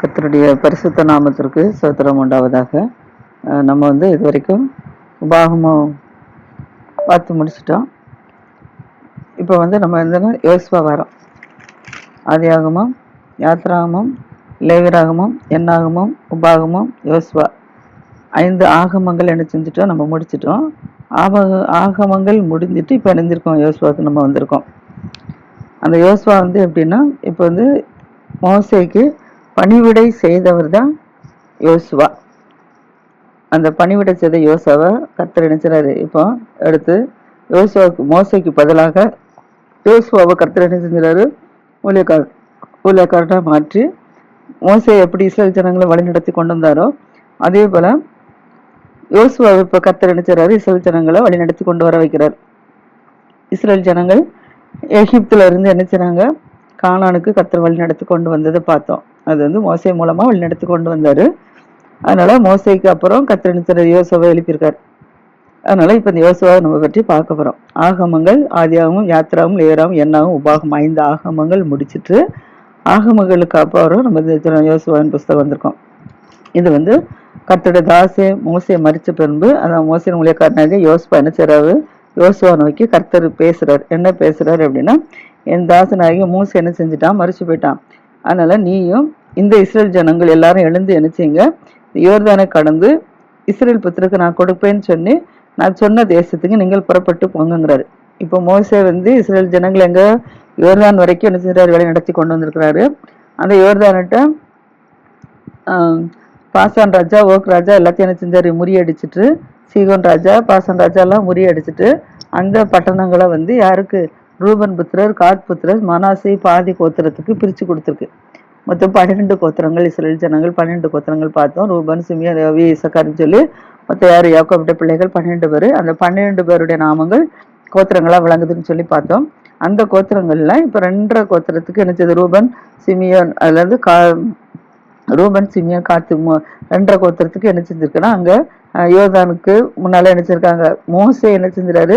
கர்த்தருடைய பரிசுத்த நாமத்திற்கு ஸ்தோத்திரம் உண்டாவதாக. நம்ம இது வரைக்கும் உபாகமம் பார்த்து முடிச்சிட்டோம். இப்போ நம்ம யோசுவா வரோம். ஆதியாகமம், யாத்ராகமம், லேவியராகமம், எண்ணாகமம், உபாகமம், யோசுவா 5 ஆகமங்கள் என்ன செஞ்சுட்டோம், நம்ம முடிச்சிட்டோம். ஆகமங்கள் முடிஞ்சிட்டு இப்போ இணைஞ்சிருக்கோம், யோசுவாவுக்கு நம்ம வந்திருக்கோம். அந்த யோசுவா எப்படின்னா, இப்போ மோசேக்கு பணிவிடை செய்தவர் தான் யோசுவா. அந்த பணிவிடை செய்த யோசுவாவை கர்த்தர் நினைச்சாரு. இப்போ எடுத்து மோசைக்கு பதிலாக யோசுவாவை கர்த்தர் என்ன செஞ்சாரு, ஊழியக்காரனா மாற்றி மோசை எப்படி இஸ்ரேல் ஜனங்களை வழிநடத்தி கொண்டு வந்தாரோ அதே போல யோசுவாவை இப்போ கர்த்தர் நினைச்சாரு, இஸ்ரேல் ஜனங்களை வழிநடத்தி கொண்டு வர வைக்கிறார். இஸ்ரேல் ஜனங்கள் எகிப்துல இருந்து என்ன செய்றாங்க, கானானுக்கு கர்த்தர் வழி நடத்தி கொண்டு வந்ததை பார்த்தோம். அது மோசே மூலமா வழி நடத்தி கொண்டு வந்தாரு. அதனால மோசைக்கு அப்புறம் கர்த்தர் நினைச்ச யோசுவாவை எழுப்பியிருக்காரு. அதனால இப்ப இந்த யோசுவாவை நம்ம பற்றி பார்க்க போறோம். ஆகமங்கள் ஆதியாகமும், யாத்ராவும், லேவியராவும், எண்ணாகும், உபாகம் 5 ஆகமங்கள் முடிச்சிட்டு ஆகமங்களுக்கு அப்புறம் நம்ம யோசுவாவின் புஸ்தகம் வந்திருக்கோம். இது கர்த்தருடைய தாசே மோசே மரிச்ச பின்பு அதான் மோசையின் ஊழியக்காரனாக யோசுவா என்ன செய்றாரு, யோசுவா நோக்கி கர்த்தர் பேசுறாரு. என்ன பேசுறாரு அப்படின்னா, என் தாசனாகிய மோசே என்ன செஞ்சுட்டான், மரிச்சு போயிட்டான். அதனால நீயும் இந்த இஸ்ரேல் ஜனங்கள் எல்லாரும் எழுந்து என்ன செய்யுங்க, யோர்தானை கடந்து இஸ்ரேல் புத்திரருக்கு நான் கொடுப்பேன்னு சொல்லி நான் சொன்ன தேசத்துக்கு நீங்கள் புறப்பட்டு போங்கிறாரு. இப்போ மோசே இஸ்ரேல் ஜனங்கள் எங்க யோர்தான் வரைக்கும் என்ன செய்யறாரு, வேலை நடத்தி கொண்டு வந்திருக்கிறாரு. அந்த யோர்தானிட்ட பாசான் ராஜா, ஓக் ராஜா எல்லாத்தையும் என்ன செஞ்சாரு, முறியடிச்சிட்டு, சீகோன் ராஜா, பாசான் ராஜா எல்லாம் முறியடிச்சிட்டு அந்த பட்டணங்களை யாருக்கு, ரூபன் புத்திரர், காத் புத்திரர், மனாசை பாதி கோத்திரத்துக்கு பிரிச்சு கொடுத்துருக்கு. மொத்தம் 12 கோத்திரங்கள் இஸ்ரேல் ஜனங்கள். 12 கோத்திரங்கள் பார்த்தோம். ரூபன், சிமியோன், லேவி, இசக்கார்னு சொல்லி மொத்தம் யார், யாக்கோபுடைய பிள்ளைகள் 12 பேர். அந்த 12 பேருடைய நாமங்கள் கோத்திரங்களா விளங்குதுன்னு சொல்லி பார்த்தோம். அந்த கோத்திரங்கள்ல இப்ப 2 கோத்திரத்துக்கு என்ன செய்யுது, ரூபன், சிமியோன், அதுல ரூபன், சிமியோன், காத்து 2 கோத்திரத்துக்கு என்ன செஞ்சிருக்குன்னா, அங்க யோர்தானுக்கு முன்னால என்ன செஞ்சிருக்காங்க, மோசே என்ன செஞ்சிடாரு,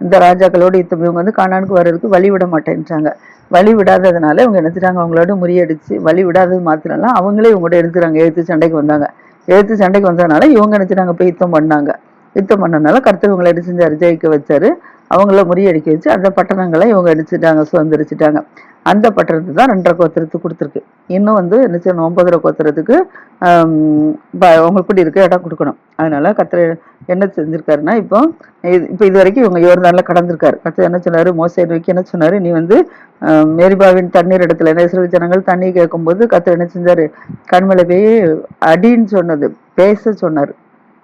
இந்த ராஜாக்களோடு இவங்க கானானுக்கு வர்றதுக்கு வழி விட மாட்டேன்றாங்க. வழி விடாததுனால இவங்க என்ன செய்றாங்க, அவங்களோட முறியடிச்சு, வழி விடாதது மாத்திரம்ல அவங்களே இவங்களோட எடுத்துறாங்க, எழுத்து சண்டைக்கு வந்தாங்க. எழுத்து சண்டைக்கு வந்ததுனால இவங்க என்ன செய்றாங்க, போய் யுத்தம் பண்ணாங்க. யுத்தம் பண்ணனால கர்த்தர் இவங்களை என்ன செஞ்சாரு, ஜெயிக்க வச்சாரு. அவங்கள முறியடிக்க வச்சு அந்த பட்டணங்களை இவங்க அடிச்சுட்டாங்க, சுதந்திரிச்சுட்டாங்க. அந்த பட்டணத்தை தான் 2 கோத்திரத்துக்கு கொடுத்துருக்கு. இன்னும் என்ன செய்யணும், 9 கோத்திரத்துக்கு அவங்களுக்கு இப்படி இருக்க இடம் கொடுக்கணும். அதனால கர்த்தர் என்ன செஞ்சிருக்காருன்னா, இப்போ இது வரைக்கும் இவங்க யோர்தான்ல கடந்திருக்காரு. கர்த்தர் என்ன சொன்னாரு, மோசே நோக்கி என்ன சொன்னாரு, நீ மேரிபாவின் தண்ணீர் இடத்துல இஸ்ரேல் ஜனங்கள் தண்ணி கேட்கும்போது கர்த்தர் என்ன செஞ்சாரு, கண்மலை போய் அடின்னு சொன்னது, பேச சொன்னாரு.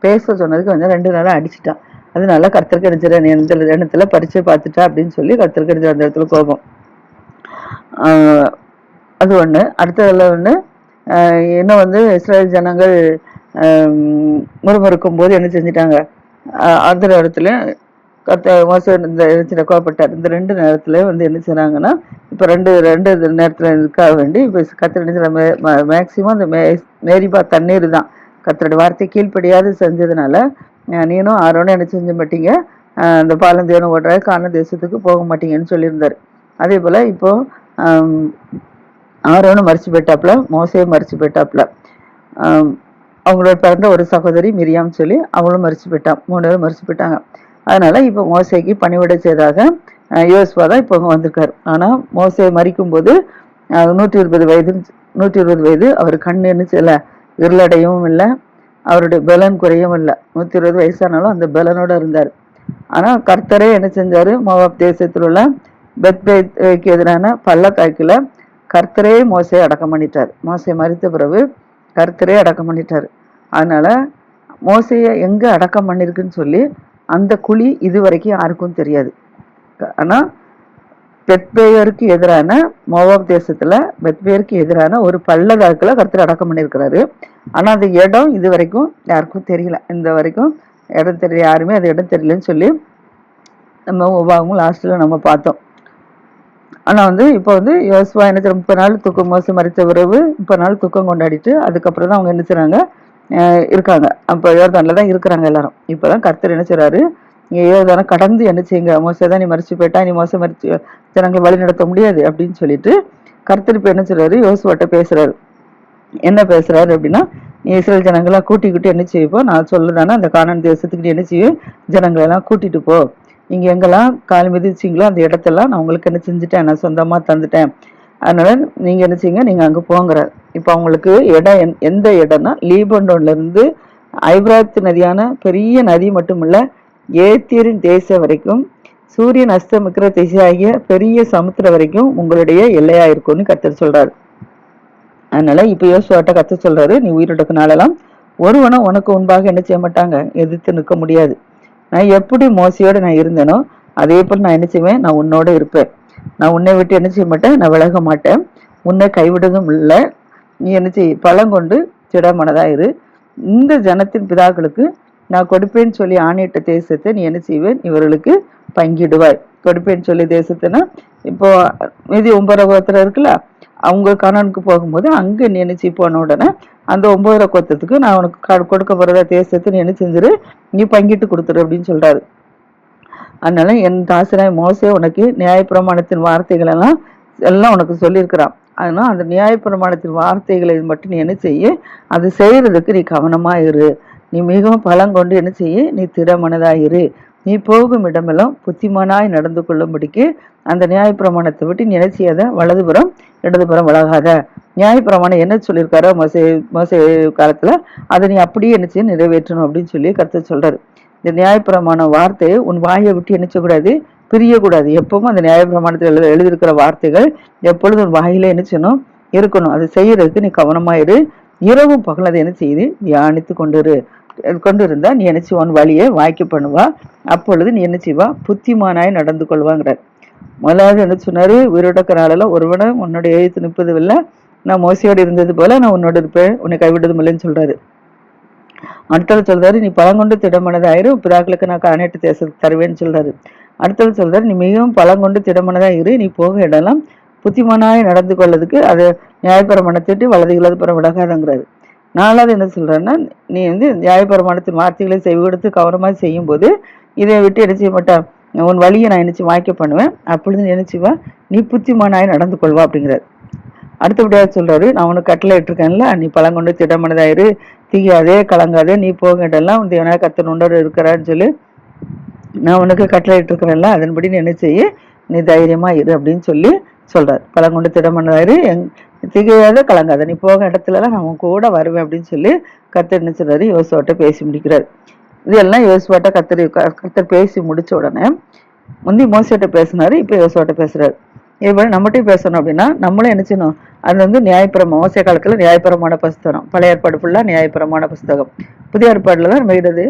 பேச சொன்னதுக்கு 2 நாளா அடிச்சுட்டான். அதனால கர்த்தருக்கு அடிச்சிட, எந்த இடத்துல பரிச்சை பார்த்துட்டா அப்படின்னு சொல்லி கர்த்தருக்கு அடிச்ச அந்த இடத்துல கோபம். அது ஒண்ணு. அடுத்ததுல இன்னும் இஸ்ரேல் ஜனங்கள் முறுமுறுக்கும் போது என்ன செஞ்சிட்டாங்க, அந்த இடத்துல இந்த கோபப்பட்டார். இந்த 2 நேரத்துல என்ன செய்றாங்கன்னா, இப்ப ரெண்டு நேரத்துல இதுக்காக வேண்டி இப்ப கர்த்தர் என்ன மேக்சிமம் அந்த மேரிபா தண்ணீர் தான் கர்த்தருடைய வார்த்தை கீழ்ப்படியாது செஞ்சதுனால நீனும் ஆரோனும் என்ன செஞ்ச மாட்டீங்க, அந்த பாலந்தேவனும் ஓடுற கான தேசத்துக்கு போக மாட்டீங்கன்னு சொல்லியிருந்தாரு. அதே போல இப்போ ஆரோனும் மரிச்சு போயிட்டாப்புல, மோசையும் மரிச்சு போயிட்டாப்புல. அவங்களோட பிறந்த ஒரு சகோதரி மிரியாம் சொல்லி அவங்களும் மரிச்சு போயிட்டான். 3 பேரும் மரிச்சு போயிட்டாங்க. அதனால இப்ப மோசைக்கு பணிவிடை செய்தாக யோசுவா தான் இப்போ வந்திருக்காரு. ஆனா மோசை மரிக்கும் போது 120 வயது. அவர் கண்ணு செய்யல, இருளடையவும் இல்லை, அவருடைய பலன் குறையவும் இல்லை. 120 வயசானாலும் அந்த பலனோட இருந்தார். ஆனா கர்த்தரே என்ன செஞ்சாரு, மோவாப் தேசத்தில் உள்ள பெத்பேக்கு எதிரான பள்ளத்தாக்கில கர்த்தரே மோசையை அடக்கம் பண்ணிட்டார். மோசை மரித்த பிறகு கர்த்தரே அடக்கம் பண்ணிட்டாரு. அதனால மோசையை எங்க அடக்கம் பண்ணிருக்குன்னு சொல்லி அந்த குழி இது வரைக்கும் யாருக்கும் தெரியாது. ஆனா பெத்பேருக்கு எதிரான மோவாப் தேசத்துல பெத்பேருக்கு எதிரான ஒரு பள்ளத்தாக்குல கர்த்தர் அடக்கம் பண்ணியிருக்கிறாரு. ஆனா அந்த இடம் இது வரைக்கும் யாருக்கும் தெரியல. இந்த வரைக்கும் இடம் தெரியல, யாருமே அது இடம் தெரியலன்னு சொல்லி நம்ம உபாகமும் லாஸ்ட்ல நம்ம பார்த்தோம். ஆனா இப்போ யோசுவா என்ன 30 நாள் தூக்கம், மோசை மரித்த பிறகு 30 நாள் தூக்கம் கொண்டாடிட்டு அதுக்கப்புறம் தான் அவங்க என்ன செய்றாங்க, இருக்காங்க. அப்போ யோர்தான்ல தான் இருக்கிறாங்க எல்லாரும். இப்பதான் கர்த்தர் என்ன செய்றாரு, நீங்க யோர்தானை கடந்து என்ன செய்யுங்க, மோசை தான் நீ மரிச்சு போயிட்டா, நீ மோசை மரிச்சு ஜனங்களை வழி நடத்த முடியாது அப்படின்னு சொல்லிட்டு கர்த்தர் இப்ப என்ன செய்றாரு, யோசுவாட்ட பேசுறாரு. என்ன பேசுறாரு அப்படின்னா, நீ இஸ்ரேல் ஜனங்களெல்லாம் கூட்டிக்கிட்டு என்ன செய்ப்போ, நான் சொல்லுதானே அந்த கானான் தேசத்துக்கு நீ என்ன செய்ய, ஜனங்களெல்லாம் கூட்டிட்டு போ. நீங்க எங்கெல்லாம் கால் மிதிச்சிங்களோ அந்த இடத்தெல்லாம் நான் உங்களுக்கு என்ன செஞ்சுட்டேன், நான் சொந்தமா தந்துட்டேன். அதனால நீங்க என்ன செய்யுங்க, நீங்க அங்க போங்கிறார். இப்ப அவங்களுக்கு இடம் எந்த இடம்னா, லீபனோன்ல இருந்து ஐப்ராத் நதியான பெரிய நதி மட்டும் இல்ல, ஏத்தியரின் தேசம் வரைக்கும், சூரியன் அஸ்தமிக்கிற திசையாகிய பெரிய சமுத்திரம் வரைக்கும் உங்களுடைய எல்லையா இருக்கும்னு கர்த்தர் சொல்றாரு. அதனால இப்ப யோசுவாட்ட கர்த்தர் சொல்றாரு, நீ உயிரோட்ட நாளெல்லாம் ஒருவனும் உனக்கு முன்பாக என்ன செய்ய மாட்டாங்க, எதிர்த்து நிற்க முடியாது. நான் எப்படி மோசையோட நான் இருந்தேனோ அதே போல் நான் என்ன செய்வேன், நான் உன்னோட இருப்பேன். நான் உன்னை விட்டு என்ன செய்ய மாட்டேன், நான் விலக மாட்டேன். உன்னை கைவிடுவதும் இல்லை. நீ என்ன செய், பழங்கொண்டு திடமனதா இரு. இந்த ஜனத்தின் பிதாக்களுக்கு நான் கொடுப்பேன்னு சொல்லி ஆணையிட்ட தேசத்தை நீ என்ன செய்வேன், இவர்களுக்கு பங்கிடுவாய். கொடுப்பேன்னு சொல்லி தேசத்தைனா இப்போ மீதி 9 கோத்திரம் இருக்குல்ல, அவங்க கானானுக்கு போகும்போது அங்க நீ என்ன செய்ய போன உடனே அந்த 9 கோத்திரத்துக்கு நான் உனக்கு கொடுக்க போறத தேசத்தை நீ என்ன செஞ்சிரு, நீ பங்கிட்டு கொடுத்துரு அப்படின்னு சொல்றாரு. அதனால என் தாசனாய் மோசே உனக்கு நியாயப்பிரமாணத்தின் வார்த்தைகள் எல்லாம் உனக்கு சொல்லியிருக்கிறான். அதனால அந்த நியாயப்பிரமாணத்தின் வார்த்தைகளை மட்டும் நீ என்ன செய்ய, அது செய்யறதுக்கு நீ கவனமா இரு. நீ மிகவும் பலங்கொண்டு என்ன செய்ய, நீ திடமனதாயிரு. நீ போகும் இடமெல்லாம் புத்திமானாய் நடந்து கொள்ளும்படிக்கு அந்த நியாயப்பிரமாணத்தை விட்டு நீ என்ன செய்யாத, வலதுபுறம் இடதுபுறம் விலகாத. நியாயப்பிரமாணம் என்ன சொல்லியிருக்காரோ மோசே காலத்துல அதை நீ அப்படியே என்ன செய்ய, நிறைவேற்றணும் அப்படின்னு சொல்லி கர்த்தர் சொல்றாரு. இந்த நியாயப்பிரமாண வார்த்தையை உன் வாயை விட்டு என்ன செய்யக்கூடாது, பிரியக்கூடாது. எப்பவும் அந்த நியாயப்பிரமாணத்தில் எழுதியிருக்கிற வார்த்தைகள் எப்பொழுதும் உன் வாயில என்ன செய்யணும், இருக்கணும். அது செய்யறதுக்கு நீ கவனமாயிரு. இரவும் பகல் அதை என்ன செய்யுது, தியானித்து கொண்டு இருந்தா நீ என்ன செய்வான், வழியை வாய்க்கு பண்ணுவா. அப்பொழுது நீ என்ன செய்வா, புத்திமானாய் நடந்து கொள்வாங்கிறார். முதலாவது என்ன சொன்னாரு, உயிரோட்டக்க நாளெல்லாம் ஒருவனை உன்னோட எழுத்து நிற்பதும் இல்லை, நான் மோசையோடு இருந்தது போல நான் உன்னோட இருப்பேன், உன்னை கைவிடுதும் இல்லைன்னு சொல்றாரு. அடுத்தது சொல்றாரு, நீ பழங்கொண்டு திடமனதாயிரு, பிதாக்களுக்கு நான் காணேட்டு தேசத்துக்கு தருவேன்னு சொல்றாரு. அடுத்தது சொல்றாரு, நீ மிகவும் பழங்கொண்டு திடமனதா இரு, நீ போக இடம்லாம் புத்திமானாய் நடந்து கொள்ளதுக்கு அது நியாயப்பிரமாணத்திட்டு வலது இலது புறம் விலகாதங்கிறாரு. நாலாவது என்ன சொல்றேன்னா, நீ நியாயப்பிரமாணத்தின் வார்த்தைகளை செவி கொடுத்து கவனமாக செய்யும் போது இதை விட்டு என்ன செய்ய மாட்டா, உன் வழியை நான் நினைச்சு வாய்க்க பண்ணுவேன். அப்பொழுது நினைச்சுவா, நீ புத்திமானாய் நடந்து கொள்வா அப்படிங்கிறாரு. அடுத்தபடியாக சொல்றாரு, நான் உனக்கு கட்டளை இட்டிருக்கேன்ல, நீ பழங்கொண்டு திடமனதாயிரு, தீயாதே கலங்காதே, நீ போக இடம்லாம் தேவனாய கர்த்தர் உன்னோட இருக்கிறான்னு சொல்லி நான் உனக்கு கட்டளை இட்டிருக்கிறேன்ல, அதன்படி நீ என்ன செய்ய, நீ தைரியமா இரு அப்படின்னு சொல்லி சொல்றாரு. பழங்கொண்டு திடமனதாயிரு, திகையாத கலங்காத, நீ போக இடத்துலலாம் நான் உன் கூட வருவேன் அப்படின்னு சொல்லி கர்த்தர் என்ன சொல்றாரு, யோசுவாட்ட பேசி முடிக்கிறார். இதெல்லாம் யோசுவாட்ட கர்த்தர் பேசி முடிச்ச உடனே முந்தி மோசைட்ட பேசினாரு, இப்ப யோசுவாட்ட பேசுறாரு. இதுபோல நம்மகிட்டையும் பேசணும் அப்படின்னா நம்மளும் என்ன செய்யணும், அது மோசே காலத்துல நியாயப்பிரமாண புஸ்தகம், பழைய ஏற்பாடு ஃபுல்லா நியாயப்பிரமாண புஸ்தகம், புதிய ஏற்பாடுல தான் நம்ம எழுது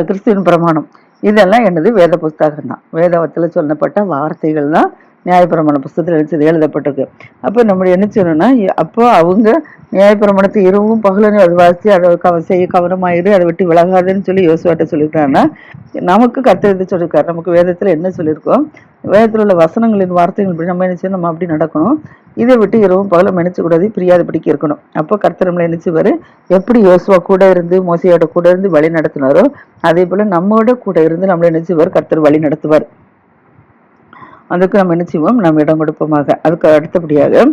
கிறிஸ்துவின் பிரமாணம். இதெல்லாம் என்னது, வேத புஸ்தகம் தான். வேதவத்துல சொல்லப்பட்ட வார்த்தைகள் தான் நியாயப்பிரமாண புஸ்தகத்தில் எழுதப்பட்டிருக்கு. அப்போ நம்ம என்ன செய்யணும்னா, அப்போ அவங்க நியாயப்பிரமாணத்தை இரவும் பகலனையும் அது வாசித்து அதை செய்ய கவனமாயிரு, அதை விட்டு விலகாதுன்னு சொல்லி யோசுவாட்ட சொல்லியிருக்காங்கன்னா, நமக்கு கர்த்தர் எது சொல்லியிருக்காரு, நமக்கு வேதத்தில் என்ன சொல்லியிருக்கோம், வேதத்தில் உள்ள வசனங்களின் வார்த்தைகள் இப்படி நம்ம என்ன செய்யணும், நம்ம அப்படி நடக்கணும். இதை விட்டு இரவும் பகலும் நினைச்சக்கூடாது, பிரியாதபடிக்கு இருக்கணும். அப்போ கர்த்தர் நம்மளை நினைச்சுவாரு, எப்படி யோசுவா கூட இருந்து மோசையோட கூட இருந்து வழி நடத்தினாரோ அதே போல நம்மோட கூட இருந்து நம்மளை நினைச்சுவார், கர்த்தர் வழி நடத்துவார். அதுக்கு நம்ம என்ன செய்வோம், நம்ம இடம் கொடுப்போமாக. அதுக்கு அடுத்தபடியாக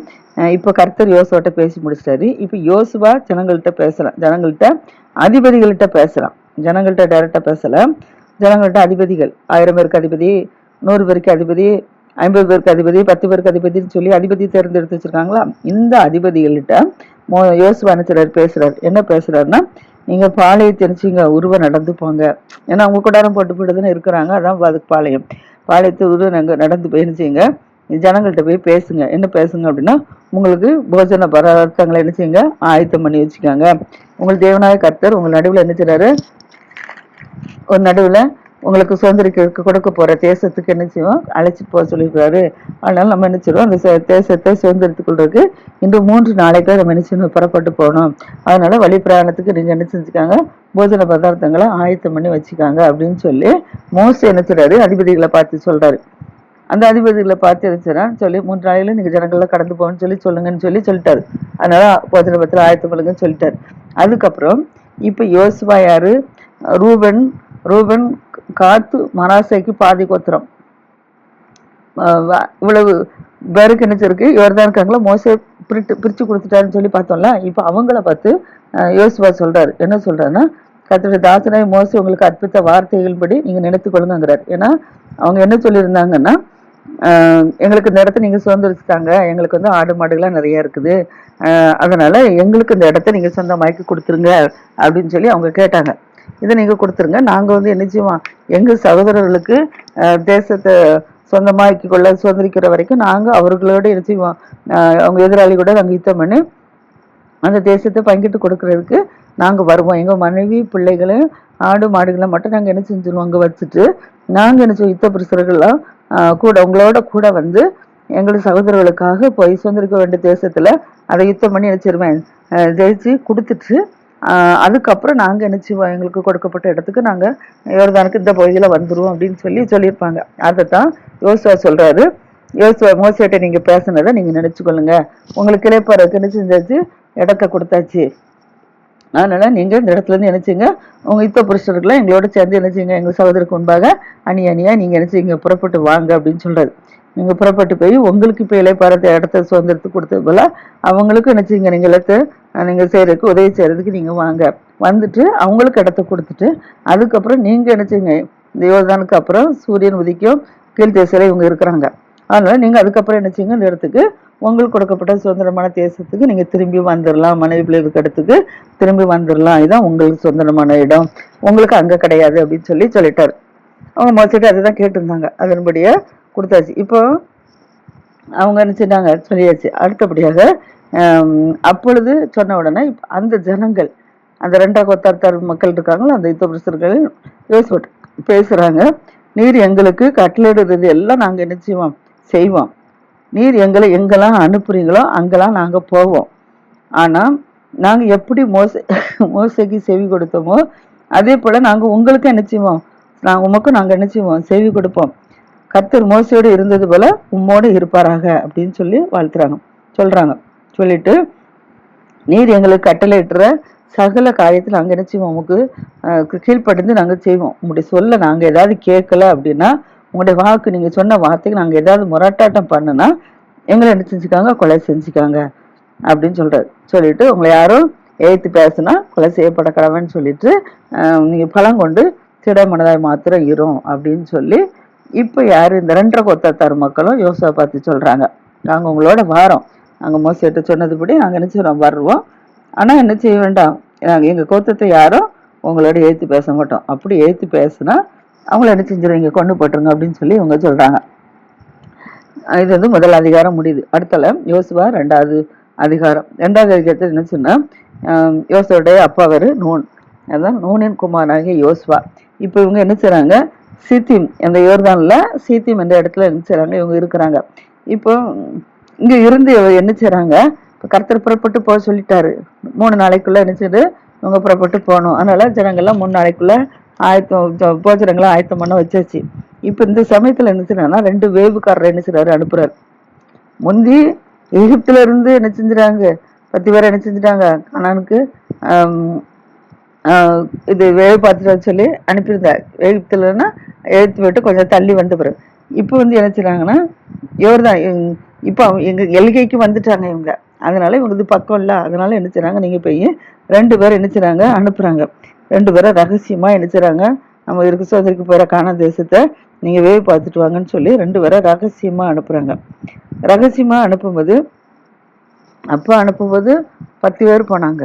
இப்போ கர்த்தர் யோசுவாட்ட பேசி முடிச்சிட்டாரு. இப்போ யோசுவா ஜனங்கள்கிட்ட பேசலாம், ஜனங்கள்கிட்ட அதிபதிகள்கிட்ட பேசலாம். ஜனங்கள்கிட்ட டைரக்டா பேசலாம், ஜனங்கள்கிட்ட அதிபதிகள், 1000 பேருக்கு அதிபதி, 100 பேருக்கு அதிபதி, 50 பேருக்கு அதிபதி, 10 பேருக்கு அதிபதினு சொல்லி அதிபதி தேர்ந்தெடுத்து வச்சிருக்காங்களா. இந்த அதிபதிகள்கிட்ட யோசுவா பேசுறாரு. என்ன பேசுறாருன்னா, நீங்க பாளையத்தை தெரிச்சுங்க உருவ நடந்து போங்க. ஏன்னா அவங்க கூடாரம் போட்டு போயிட்டுதானே இருக்கிறாங்க, அதான் அதுக்கு பாளையத்தை உருவ நடந்து போயிருச்சுங்க. ஜனங்கள்கிட்ட போய் பேசுங்க. என்ன பேசுங்க அப்படின்னா, உங்களுக்கு போஜன பதார்த்தங்களை என்ன செய்யுங்க, ஆயத்தம் பண்ணி வச்சுக்காங்க. உங்கள் தேவனாய கர்த்தர் உங்கள் நடுவில் என்ன செய்றாரு, ஒரு நடுவில் உங்களுக்கு சுதந்திரிக்க கொடுக்க போற தேசத்துக்கு என்ன செய்வோம், அழைச்சிட்டு போக சொல்லியிருக்காரு. அதனால நம்ம என்ன செய்வோம், அந்த தேசத்தை சுதந்திரத்துக் கொள்றதுக்கு இன்று 3 நாளைக்கு நம்ம என்ன செய்யணும், புறப்பட்டு போகணும். அதனால வழி பிரயாணத்துக்கு நீங்க என்ன செஞ்சுக்காங்க, போஜன பதார்த்தங்களை ஆயத்தம் பண்ணி வச்சுக்காங்க அப்படின்னு சொல்லி மோசே என்ன செய்றாரு, அதிபதிகளை பார்த்து சொல்றாரு. அந்த அதிபதிகளை பார்த்து என்ன சொல்லி 3 நாளையில நீங்க ஜனங்கள்லாம் கடந்து போகணும்னு சொல்லுங்கன்னு சொல்லிட்டாரு. அதனால போஜன பத்திரம் ஆயத்தம் பண்ணுங்கன்னு சொல்லிட்டாரு. அதுக்கப்புறம் இப்ப யோசுவா யாரு, ரூபன் காத்து மனாசைக்கு பாதி கோத்திரம், இவ்வளவு பேருக்கு நினைச்சிருக்கு. இவர் தான் இருக்காங்களா, மோசே பிரிச்சு கொடுத்துட்டாருன்னு சொல்லி பார்த்தோம்ல. இப்போ அவங்கள பார்த்து யோசுவா சொல்றாரு. என்ன சொல்றாருன்னா, கர்த்தருடைய தாசனாய் மோசே உங்களுக்கு அற்புத்த வார்த்தைகள் படி நீங்க நினைத்து கொள்ளுங்கிறார். ஏன்னா அவங்க என்ன சொல்லியிருந்தாங்கன்னா, எங்களுக்கு இந்த இடத்த நீங்க சுதந்திரிச்சுட்டாங்க, எங்களுக்கு வந்து ஆடு மாடுகள்லாம் நிறைய இருக்குது, அதனால எங்களுக்கு இந்த இடத்த நீங்க சொந்தமாக்கி கொடுத்துருங்க அப்படின்னு சொல்லி அவங்க கேட்டாங்க. இதை நீங்க கொடுத்துருங்க, நாங்க வந்து என்ன செய்வோம், எங்க சகோதரர்களுக்கு தேசத்தை சொந்தமாக்கி கொள்ள சுதந்திரிக்கிற வரைக்கும் நாங்க அவர்களோட என்ன செய்வோம், அவங்க எதிராளி கூட நாங்க யுத்தம் பண்ணி அந்த தேசத்தை பங்கிட்டு கொடுக்கறதுக்கு நாங்க வருவோம். எங்க மனைவி பிள்ளைகளையும் ஆடு மாடுகளை மட்டும் நாங்க என்ன செஞ்சிருவோம் அங்க வச்சுட்டு, நாங்க என்ன செய்வோம் யுத்த புருஷர்கள்லாம் கூட உங்களோட கூட வந்து எங்களுக்கு சகோதரர்களுக்காக போய் சுதந்திரிக்க வேண்டிய தேசத்துல அதை யுத்தம் பண்ணி நினைச்சிருவேன், ஜெயிச்சு கொடுத்துட்டு அதுக்கப்புறம் நாங்க என்ன செய்வோம், எங்களுக்கு கொடுக்கப்பட்ட இடத்துக்கு நாங்க யோர்தானுக்கு இந்த பகுதியில வந்துருவோம் அப்படின்னு சொல்லியிருப்பாங்க. அதைத்தான் யோசுவா சொல்றாரு. யோசுவா மோசேட்ட நீங்க பேசுனதை நீங்க நினைச்சுக்கொள்ளுங்க, உங்களுக்கு இளைப்பாறுக்கு என்ன செஞ்சாச்சு, இடத்த கொடுத்தாச்சு, அதனால நீங்க இந்த இடத்துல இருந்து நினைச்சீங்க உங்க யுத்த புருஷர்கள்லாம் எங்களோட சேர்ந்து நினைச்சீங்க எங்க சகோதரருக்கு முன்பாக அணியா நீங்க நினைச்சீங்க புறப்பட்டு வாங்க அப்படின்னு சொல்றாரு. நீங்க புறப்பட்டு போய் உங்களுக்கு இப்ப இளைப்பாறத்தை இடத்த சுதந்திரத்துக்கு கொடுத்தது போல அவங்களுக்கும் நினைச்சீங்க நீங்க இடத்த நீங்க செய்யறதுக்கு உதவி செய்யறதுக்கு நீங்க வாங்க, வந்துட்டு அவங்களுக்கு இடத்த கொடுத்துட்டு அதுக்கப்புறம் நீங்க நினைச்சீங்க இந்த யோர்தானுக்கு அப்புறம் சூரியன் உதிக்கும் கீழ்த்தேசையில இவங்க இருக்கிறாங்க, அதனால நீங்க அதுக்கப்புறம் நினைச்சீங்க இந்த இடத்துக்கு உங்களுக்கு கொடுக்கப்பட்ட சுதந்திரமான தேசத்துக்கு நீங்க திரும்பி வந்துடலாம், மனைவி பிள்ளை இருக்க இடத்துக்கு திரும்பி வந்துடலாம், இதுதான் உங்களுக்கு சுதந்திரமான இடம், உங்களுக்கு அங்க கிடையாது அப்படின்னு சொல்லிட்டாரு. அவங்க மோசிட்டு அதுதான் கேட்டிருந்தாங்க, அதன்படியே கொடுத்தாச்சு. இப்போ அவங்க நினைச்சிட்டாங்க சொல்லியாச்சு. அடுத்தபடியாக அப்பொழுது சொன்ன உடனே அந்த ஜனங்கள் அந்த 2 கோத்திரத்தார் மக்கள் இருக்காங்களோ அந்த யுத்த புருஷர்கள் யோசிச்சு பேசுறாங்க, நீர் எங்களுக்கு கட்டளையிடுறது எல்லாம் நாங்க என்ன செய்வோம், நீர் எங்களை எங்கெல்லாம் அனுப்புறீங்களோ அங்கெல்லாம் நாங்க போவோம், ஆனா நாங்க எப்படி மோசைக்கு செவி கொடுத்தோமோ அதே போல நாங்க உங்களுக்கு என்ன செய்வோம், உமக்கும் நாங்க என்ன செய்வோம் செவி கொடுப்போம், கர்த்தர் மோசையோடு இருந்தது போல உம்மோடு இருப்பாராக அப்படின்னு சொல்றாங்க. சொல்லிட்டு நீர் எங்களுக்கு கட்டளையிட்டுற சகல காரியத்தில் நாங்க என்ன செய்வோம், உமக்கு கீழ்ப்படிந்து நாங்க செய்வோம், உங்களுடைய சொல்ல நாங்க ஏதாவது கேட்கல அப்படின்னா, உங்களுடைய வாக்கு நீங்க சொன்ன வார்த்தைக்கு நாங்க ஏதாவது முரட்டாட்டம் பண்ணுனா எங்களை என்ன செஞ்சுக்காங்க, கொலை செஞ்சுக்காங்க அப்படின்னு சொல்லிட்டு உங்களை யாரும் ஏத்து பேசுனா கொலை செய்யப்பட கடவன்னு சொல்லிட்டு நீங்க பலம் கொண்டு திடமனதாய் மாத்திரம் இரும் அப்படின்னு சொல்லி இப்ப யாரு இந்த 2 கோத்திரத்தார் மக்களும் யோசுவா பார்த்து சொல்றாங்க, நாங்க உங்களோட வாரோம், நாங்க மோசேட்ட சொன்னதுபடி நாங்க என்ன செய்யறோம் வருவோம், ஆனா என்ன செய்ய வேண்டாம், எங்க கோத்திரத்தை யாரும் உங்களோட ஏத்து பேச மாட்டோம், அப்படி ஏத்து பேசுனா அவங்கள என்ன செஞ்சிருவீங்க, கொண்டு போட்டுருங்க அப்படின்னு சொல்லி இவங்க சொல்றாங்க. இது வந்து முதல் அதிகாரம் முடியுது. அடுத்தல யோசுவா 2வது அதிகாரம். 2வது அதிகாரத்தில் என்ன சொன்னா, யோசுவோடைய அப்பா பேரு நூன், அதான் நூனின் குமாரனாகிய யோசுவா. இப்போ இவங்க என்ன செய்றாங்க, சீத்திம் அந்த யோர்தான்ல சீத்திம் என்ற இடத்துல என்ன செய்றாங்க, இவங்க இருக்கிறாங்க. இப்போ இங்க இருந்து என்ன செய்றாங்க, இப்போ கர்த்தர் புறப்பட்டு போக சொல்லிட்டாரு, 3 நாளைக்குள்ள என்ன செய்யுது இவங்க புறப்பட்டு போகணும், அதனால ஜனங்கள்லாம் 3 நாளைக்குள்ள போஜனங்களை ஆயத்தம் பண்ண வச்சாச்சு. இப்ப இந்த சமயத்துல என்ன செய்யறாங்கன்னா 2 வேவுக்காரர் என்ன செய்றாரு அனுப்புறாரு. முந்தி எகிப்துல இருந்து என்ன செஞ்சுறாங்க 10 பேரை என்ன செஞ்சுட்டாங்க கனானுக்கு இது வேவு பார்த்துட்டு சொல்லி அனுப்பியிருந்தார். எகிப்துலன்னா எழுத்து போயிட்டு கொஞ்சம் தள்ளி வந்த பிறகு இப்போ வந்து என்ன செய்றாங்கன்னா யோர்தான் இப்போ எங்க எல்கைக்கு வந்துட்டாங்க இவங்க, அதனால இவங்க இது பக்கம் இல்லை, அதனால என்ன செய்றாங்க, நீங்க போய் 2 பேரை என்ன செய்றாங்க அனுப்புறாங்க. 2 பேரை ரகசியமா என்ன செய்றாங்க, நம்ம இருக்கு சோதரிக்கு போகிற காண தேசத்தை நீங்க வேவு பார்த்துட்டு வாங்கன்னு சொல்லி 2 பேரை ரகசியமா அனுப்புறாங்க. ரகசியமா அனுப்பும்போது 10 பேர் போனாங்க.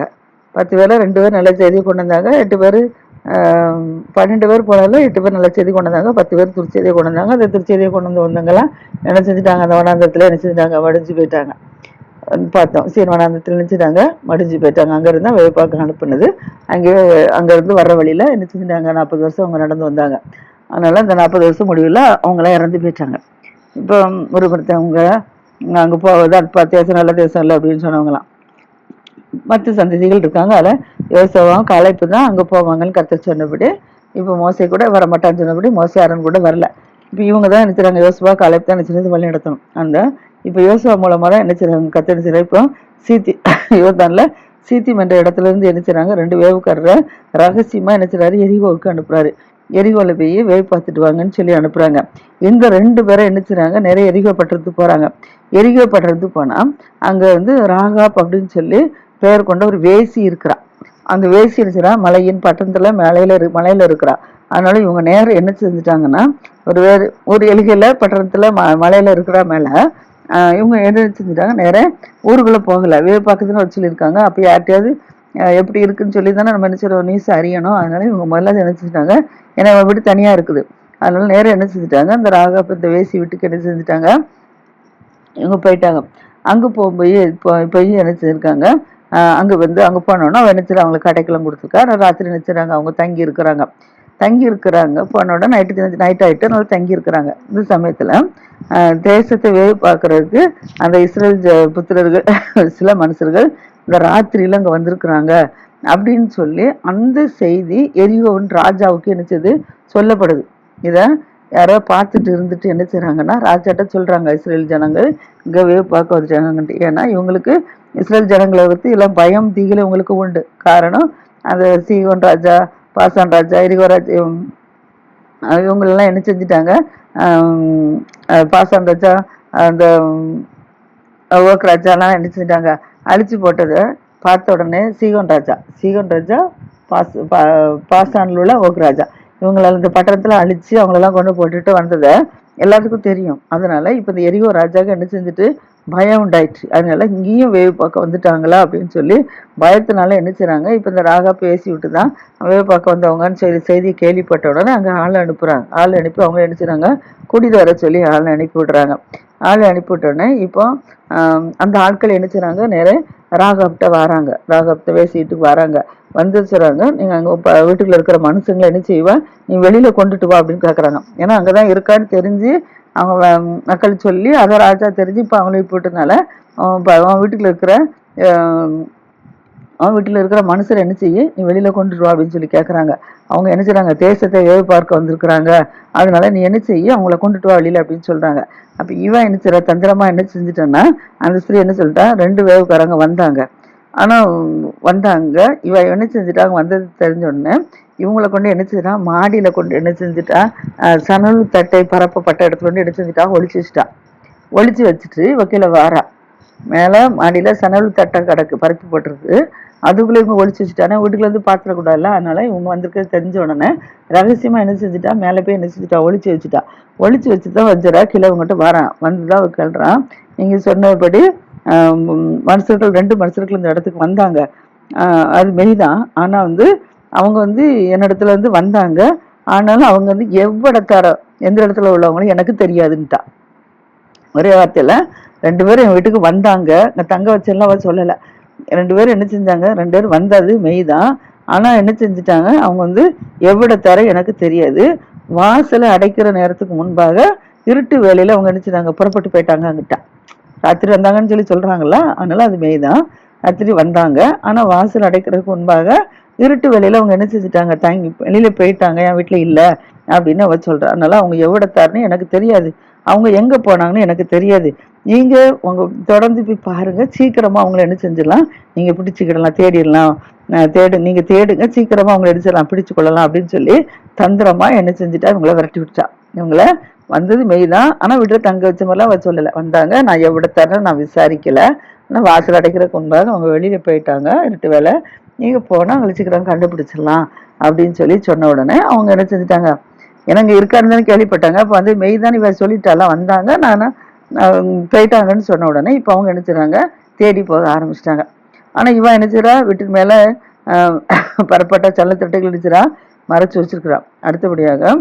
10 பேர்ல 2 பேர் நல்ல செய்தியை கொண்டு வந்தாங்க, 8 பேர் 12 பேர் போனாலும் 8 பேர் நல்ல செய்தி கொண்டு வந்தாங்க, 10 பேர் துர்ச்செய்தியை கொண்டு வந்தாங்க. அந்த துர்ச்செய்தியை கொண்டு வந்தவங்கெல்லாம் என்ன செஞ்சுட்டாங்க, அந்த வனாந்தரத்துல என்ன செஞ்சுட்டாங்க மடிஞ்சு போயிட்டாங்க. பார்த்தோம் சீன் வனாந்தரத்துல நினைச்சிட்டாங்க மடிஞ்சு போயிட்டாங்க. அங்க இருந்தா வேப்பாக்க அனுப்புனது. அங்க இருந்து வர்ற வழியில என்ன செஞ்சுட்டாங்க, 40 வருஷம் அவங்க நடந்து வந்தாங்க. அதனால அந்த 40 வருஷம் முடிவில் அவங்களாம் இறந்து போயிட்டாங்க. இப்போ ஒரு ஒருத்தவங்க அங்க போவது அது தேசம் நல்ல தேசம் இல்லை அப்படின்னு சொன்னவங்களாம் மற்ற சந்ததிகள் இருக்காங்க. அதில் யோசுவாவும் காலைப்பு தான் அங்கே போவாங்கன்னு கர்த்தர் சொன்னபடி இப்போ மோசை கூட வர மாட்டான்னு சொன்னபடி மோசை அரண் கூட வரல. இப்போ இவங்க தான் நினைச்சாங்க, யோசுவா காலைப்பு தான் நினைச்சு வழி நடத்தணும். அந்த இப்போ யோசுவா மூலமாக தான் நினைச்சாங்க கர்த்தர் நினைச்சாங்க. இப்போ யோர்தான்ல சீத்திம் என்ற இடத்துல இருந்து நினைச்சாங்க 2 வேவுக்காரரை ரகசியமா நினைச்சாரு எரிகோவுக்கு அனுப்புறாரு. எரிகோல போய் வேவு பார்த்துட்டு வாங்கன்னு சொல்லி அனுப்புறாங்க. இந்த 2 பேரை என்ன செய்றாங்க, நிறைய எரிகோ பட்டணத்துக்கு போறாங்க. எரிகோ பட்டணத்துக்கு போனா அங்க வந்து ராகாப் அப்படின்னு சொல்லி பெயர் கொண்ட ஒரு வேசி இருக்கிறா. அந்த வேசி இருக்கிறா மலையின் பட்டணத்துல மலையில இருக்கிறா. அதனால இவங்க நேரம் என்ன செஞ்சுட்டாங்கன்னா, ஒரு எலிகையில பட்டணத்துல மலையில இருக்கிறா மேல இவங்க என்ன செஞ்சுட்டாங்க, நேர ஊருக்குள்ள போகல, வேவு பார்க்குதுன்னு வச்சு சொல்லியிருக்காங்க. அப்ப யார்கிட்டயாவது எப்படி இருக்குன்னு சொல்லி தானே நம்ம என்ன செய்யறோம், நியூஸ் அறியணும். அதனால இவங்க முதல்ல என்ன செஞ்சுட்டாங்க, ஏன்னா இவன் வீடு தனியா இருக்குது, அதனால நேரம் என்ன செஞ்சுட்டாங்க, அந்த ராகாப் இந்த வேசி வீட்டுக்கு என்ன செஞ்சுட்டாங்க, இவங்க போயிட்டாங்க. அங்க போய் போய் என்ன செஞ்சிருக்காங்க, அங்க போனோன்னா அவன் என்ன செய்யறாங்க, அவங்களுக்கு கடைக்கெல்லாம் கொடுத்துருக்கா. ராத்திரி என்ன செய்றாங்க, அவங்க தங்கி இருக்கிறாங்க. போன உடனே நைட் ஆயிட்டு அதனால தங்கி இருக்கிறாங்க. இந்த சமயத்துல தேசத்தை வேவு பார்க்கறதுக்கு அந்த இஸ்ரேல் புத்திரர்கள் சில மனுஷர்கள் இந்த ராத்திரியில அங்க வந்திருக்கிறாங்க அப்படின்னு சொல்லி அந்த செய்தி எரிகோவின் ராஜாவுக்கு என்ன செய்யுது, சொல்லப்படுது. இத யாரோ பார்த்துட்டு இருந்துட்டு என்ன செய்றாங்கன்னா, ராஜாட்ட சொல்றாங்க, இஸ்ரேல் ஜனங்கள் இங்க வேவு பார்க்க வந்துட்டாங்கன்ட்டு. ஏன்னா இவங்களுக்கு இஸ்ரேல் ஜனங்களை பத்தி எல்லாம் பயம் தீகில இவங்களுக்கு உண்டு. காரணம் அந்த சீகோன் ராஜா, பாசான் ராஜா, எரிகோ ராஜா இவங்களெல்லாம் என்ன செஞ்சுட்டாங்க, பாசான் ராஜா, அந்த ஓக் ராஜாலாம் என்ன செஞ்சிட்டாங்க, அழிச்சு போட்டதை பார்த்த உடனே சீகோன் ராஜா பாசான்ல உள்ள ஓக் ராஜா இவங்களால இந்த பட்டணத்துல அழிச்சு அவங்களெல்லாம் கொண்டு போட்டுட்டு வந்ததை எல்லாத்துக்கும் தெரியும். அதனால இப்ப இந்த எரிகோ ராஜாவுக்கு என்ன செஞ்சுட்டு பயம் உண்டாயிடுச்சு. அதனால இங்கேயும் வேவு பார்க்க வந்துட்டாங்களா அப்படின்னு சொல்லி பயத்தினால என்ன செய்றாங்க, இப்ப இந்த ராகா பேசி விட்டுதான் வேவு பார்க்க வந்தவங்கன்னு சொல்லி செய்தி கேள்விப்பட்ட உடனே அங்க ஆள் அனுப்புறாங்க. ஆள் அனுப்பி அவங்க என்ன செய்றாங்க, கூட்டிட்டு வர சொல்லி ஆள் அனுப்பி விடுறாங்க. ஆள் அனுப்பி விட்டோடனே இப்போ அந்த ஆட்கள் என்ன செய்றாங்க, நேரே ராகாப்ட வராங்க, ராகாப்ட வேசிட்டுக்கு வராங்க. வந்து சொல்றாங்க, நீங்க அங்க வீட்டுக்குள்ள இருக்கிற மனுஷங்களை என்ன செய்வா, நீ வெளியில கொண்டுட்டு வா அப்படின்னு கேக்குறாங்க. ஏன்னா அங்கதான் இருக்கான்னு தெரிஞ்சு அவங்க மக்கள் சொல்லி அதை ராஜா தெரிஞ்சு இப்ப அவங்களை போட்டதுனால அவன் வீட்டுல இருக்கிற மனுஷர் என்ன செய்ய, நீ வெளியில கொண்டுட்டு வா அப்படின்னு சொல்லி கேக்குறாங்க. அவங்க என்ன செய்றாங்க, தேசத்தை வேவு பார்க்க வந்திருக்கிறாங்க, அதனால நீ என்ன செய்ய, அவங்கள கொண்டுட்டு வா வெளியில அப்படின்னு சொல்றாங்க. அப்ப இவன் என்ன செய்யற, தந்திரமா என்ன செஞ்சுட்டான்னா, அந்த ஸ்திரீ என்ன சொல்லிட்டா, 2 வேவுக்காரங்க வந்தாங்க. ஆனா வந்தாங்க, இவ என்ன செஞ்சுட்டாங்க, வந்தது தெரிஞ்ச உடனே இவங்களை கொண்டு என்ன செஞ்சுட்டா, மாடியில கொண்டு என்ன செஞ்சுட்டா, சணல் தட்டை பரப்பப்பட்ட இடத்துல கொண்டு என்ன செஞ்சுட்டா, ஒளிச்சு வச்சுட்டு வக்கீல வாரா. மேல மாடியில சணல் தட்டை கிடக்கு, பரப்பி போட்டிருக்கு. அதுக்குள்ள இவங்க ஒளிச்சு வச்சுட்டானே, வீட்டுக்குள்ள இருந்து பாத்திரக்கூடாதுல்ல, அதனால இவங்க வந்திருக்கிறது தெரிஞ்ச உடனே ரகசியமா என்ன செஞ்சுட்டா, மேல போய் என்ன செஞ்சுட்டா, ஒளிச்சு வச்சுதான் வஞ்சுறா. கீழே இவங்ககிட்ட வாரான். வந்துதான் கேள்றான், நீங்க சொன்னபடி மனுஷர்கள் 2 மனுஷர்கள் இந்த இடத்துக்கு வந்தாங்க, அது மெய்தான். ஆனா வந்து அவங்க வந்து என்னிடத்துல வந்து வந்தாங்க, ஆனாலும் அவங்க வந்து எந்த இடத்துல உள்ளவங்களும் எனக்கு தெரியாதுன்ட்டா. ஒரே வார்த்தையில 2 பேரும் என் வீட்டுக்கு வந்தாங்க, தங்க வச்செல்லாம் அவ சொல்லல. 2 பேரும் என்ன செஞ்சாங்க, 2 பேரும் வந்தது மெய்தான். ஆனா என்ன செஞ்சுட்டாங்க, அவங்க வந்து எவ்விடத்தார எனக்கு தெரியாது. வாசலை அடைக்கிற நேரத்துக்கு முன்பாக இருட்டு வேலையில அவங்க என்ன செஞ்சாங்க, புறப்பட்டு போயிட்டாங்க. அங்கிட்ட ராத்திரி வந்தாங்கன்னு சொல்லி சொல்றாங்கல்ல, அதனால அது மெய்தான். ராத்திரி வந்தாங்க, ஆனா வாசல் அடைக்கிறதுக்கு முன்பாக இருட்டு வேலையில அவங்க என்ன செஞ்சுட்டாங்க, தங்கி வெளியில போயிட்டாங்க, என் வீட்டுல இல்ல அப்படின்னு அவ சொல்றா. அதனால அவங்க எவ்விடத்தாருன்னு எனக்கு தெரியாது, அவங்க எங்க போனாங்கன்னு எனக்கு தெரியாது. நீங்க உங்க தொடர்ந்து போய் பாருங்க, சீக்கிரமா அவங்களை என்ன செஞ்சிடலாம், நீங்க பிடிச்சுக்கிடலாம், தேடிடலாம். நீங்க தேடுங்க, சீக்கிரமா அவங்களை எடுத்துடலாம், பிடிச்சு கொள்ளலாம் அப்படின்னு சொல்லி தந்திரமா என்ன செஞ்சுட்டா, இவங்கள விரட்டி விட்டுட்டா. இவங்கள வந்தது மெய்தான், ஆனா வீட்டுல தங்க வச்ச மாதிரிலாம் அவ சொல்லல. வந்தாங்க, நான் எவ்விடத்தாருன்னு நான் விசாரிக்கல, ஆனா வாசல் அடைக்கிறதுக்கு முன்பாக அவங்க வெளியில போயிட்டாங்க, இருட்டு வேலை, நீங்க போனா அவங்களை சீக்கிரம் கண்டுபிடிச்சிடலாம் அப்படின்னு சொல்லி சொன்ன உடனே அவங்க என்ன செஞ்சுட்டாங்க, எனக்கு இருக்காருன்னு கேள்விப்பட்டாங்க. அப்ப வந்து மெய்தான் இவ சொல்லிட்டாலாம், வந்தாங்க, நான் போயிட்டாங்கன்னு சொன்ன உடனே இப்ப அவங்க என்ன செய்றாங்க, தேடி போக ஆரம்பிச்சிட்டாங்க. ஆனா இவன் என்ன செய்றா, வீட்டுக்கு மேல பரப்பட்ட சல்லத்தட்டைகள் நினைச்சிரா மறைச்சு வச்சிருக்கிறான். அடுத்தபடியாக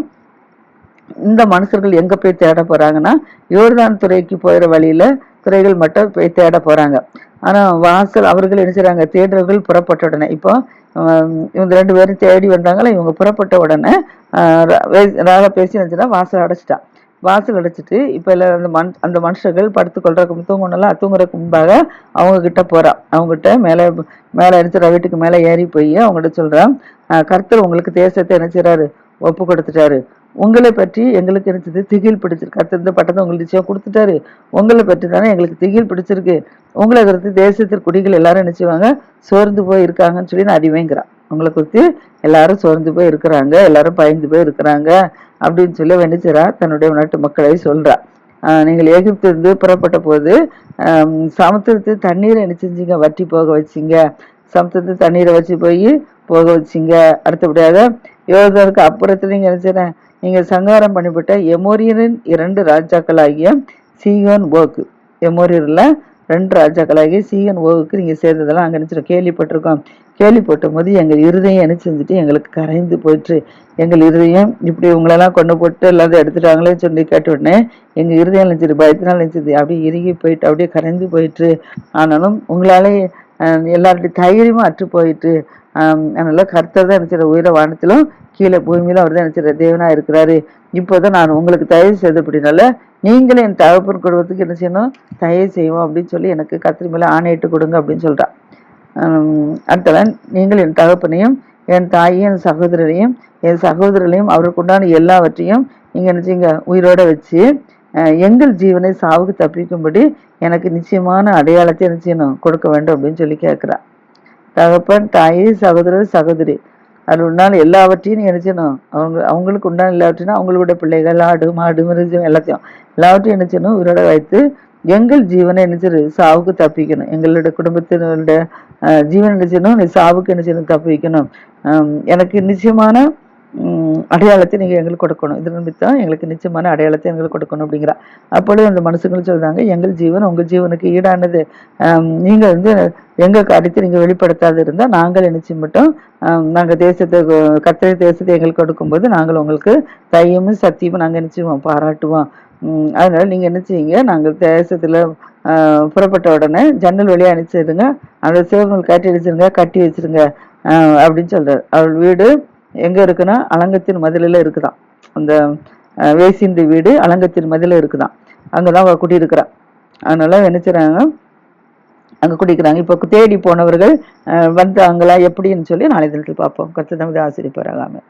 இந்த மனுஷர்கள் எங்க போய் தேட போறாங்கன்னா, யோர்தான் துறைக்கு போயிற வழியில துறைகள் மட்டும் போய் தேட போறாங்க. ஆனா வாசல் அவர்கள் என்ன செய்றாங்க, தேடுறவர்கள் புறப்பட்ட உடனே இப்போ இவங்க 2 பேரும் தேடி வந்தாங்களா, இவங்க புறப்பட்ட உடனே ராக பேசி நினைச்சுன்னா வாசல் அடைச்சிட்டு இப்ப அந்த மனுஷர்கள் படுத்துக்கொள்றதுக்கு தூங்குறதுக்கு முன்பாக அவங்க கிட்ட போறான். அவங்க கிட்ட மேல அடிச்சுற வீட்டுக்கு மேல ஏறி போய் அவங்ககிட்ட சொல்றான், கர்த்தர் உங்களுக்கு தேசத்தை என்ன செய்றாரு, ஒப்பு கொடுத்துட்டாரு. உங்களை பற்றி எங்களுக்கு இருந்தது திகில் பிடிச்சிருக்கு, கர்த்தர் இந்த பட்டத்தை உங்களுக்கு நிச்சயம் கொடுத்துட்டாரு, உங்களை பற்றி தானே எங்களுக்கு திகில் பிடிச்சிருக்கு, உங்களை கருத்து தேசத்திற்கு குடிகள் எல்லாரும் நினைச்சுவாங்க சோர்ந்து போய் இருக்காங்கன்னு சொல்லி நான் அறிவேங்கிறான். உங்களை குறித்து எல்லாரும் சோர்ந்து போய் இருக்கிறாங்க, எல்லாரும் பயந்து போய் இருக்கிறாங்க அப்படின்னு சொல்லி வெனிச்சரா தன்னுடைய நாட்டு மக்களை சொல்றா. நீங்கள் எகிப்திலிருந்து புறப்பட்ட போது சமுத்திரத்து தண்ணீரை என்ன செஞ்சீங்க, வற்றி போக வச்சிங்க. சமுத்திரத்து தண்ணீரை வச்சு போக வச்சிங்க. அடுத்தபடியாக யோர்தானுக்கு அப்புறத்துல நீங்க என்ன, நீங்க சங்காரம் பண்ணிவிட்ட எமோரியரின் 2 ராஜாக்களாகிய சீகோன் ஓக்கு, எமோரியர்ல 2 ராஜாக்களாகிய சீகன் ஓவுக்கு நீங்க சேர்ந்ததெல்லாம் அங்க நினைச்சிட கேள்விப்பட்டிருக்கோம். கேள்விப்பட்டும் போது எங்கள் இருதயம் என்ன செஞ்சுட்டு எங்களுக்கு கரைந்து போயிட்டு, எங்கள் இருதயம் இப்படி உங்களெல்லாம் கொண்டு போட்டு எல்லாத்தையும் எடுத்துட்டாங்களே சொல்லி கேட்ட உடனே எங்க இருதயம் நினைச்சிட்டு பயத்தினால் நினைச்சது அப்படியே இறுகி போயிட்டு அப்படியே கரைந்து போயிட்டு. ஆனாலும் உங்களாலே எல்லாருடைய தைரியமும் அற்று போயிட்டு. அதனால கர்த்தர் தான் நினைச்சிட உயிர வானத்திலும் கீழே பூமியிலும் அவர் தான் நினைச்சிட தேவனா இருக்கிறாரு. இப்போதான் நான் உங்களுக்கு தயவு செய்தபடினால நீங்களும் என் தகப்பன் குடும்பத்துக்கு என்ன செய்யணும், தயவு செய்வோம் அப்படின்னு சொல்லி எனக்கு கத்திரி மேல ஆணையிட்டு கொடுங்க அப்படின்னு சொல்றா. அடுத்தவன் நீங்கள் என் தகப்பனையும் என் தாயையும் என் சகோதரரையும் அவருக்கு உண்டான எல்லாவற்றையும் நீங்க நினைச்சீங்க உயிரோட வச்சு எங்கள் ஜீவனை சாவுக்கு தப்பிக்கும்படி எனக்கு நிச்சயமான அடையாளத்தை என்ன செய்யணும், கொடுக்க வேண்டும் அப்படின்னு சொல்லி கேட்கிறா. தகப்பன், தாய், சகோதரர், சகோதரி அது உண்டான எல்லாவற்றையும் நீ என்ன செய்யணும், அவங்களுக்கு உண்டான எல்லாவற்றையும் அவங்களோட பிள்ளைகள், ஆடு மாடு மிருகம் எல்லாவற்றையும் என்ன செய்யணும் உயிரோட வைத்து எங்கள் ஜீவனை என்ன செய்யணும் சாவுக்கு தப்பிக்கணும். எங்களுடைய குடும்பத்தினருடைய ஜீவன் என்ன செய்யணும், நீ சாவுக்கு என்ன செய்யணும் தப்பிக்கணும். எனக்கு நிச்சயமான அடையாளத்தை நீங்க எங்களுக்கு கொடுக்கணும். இது நிமித்தம் எங்களுக்கு நிச்சயமான அடையாளத்தை எங்களுக்கு கொடுக்கணும் அப்படிங்கிறா. அப்பொழுது அந்த மனுஷங்களும் சொல்றாங்க, எங்கள் ஜீவன் உங்க ஜீவனுக்கு ஈடானது. நீங்க எங்க காரியத்தை நீங்க வெளிப்படுத்தாது இருந்தா நாங்கள் நினைச்சு மட்டும் நாங்க கர்த்தருடைய தேசத்தை எங்களுக்கு கொடுக்கும்போது நாங்கள் உங்களுக்கு தைரியமும் சத்தியமும் நாங்க நிச்சயமா பாராட்டுவோம். அதனால நீங்க என்ன செய்யுங்க, நாங்கள் தேசத்துல புறப்பட்ட உடனே ஜன்னல் வழியா அனுப்பிச்சிடுங்க, அந்த சிவங்கள் கட்டி வச்சிருங்க அப்படின்னு சொல்றாரு. அவள் வீடு எங்க இருக்குன்னா அலங்கத்தின் மதிலில் இருக்குதான். அந்த வேசின் வீடு அலங்கத்தின் மதில இருக்குதான். அங்கதான் அவ குடியிருக்கிறான். அதனால நினைச்சுறாங்க அங்க குடிக்கிறாங்க. இப்ப தேடி போனவர்கள் வந்தாங்களா எப்படின்னு சொல்லி நாளை தினத்தில் பார்ப்போம். கர்த்தர் ஆசிரியப்பாராக.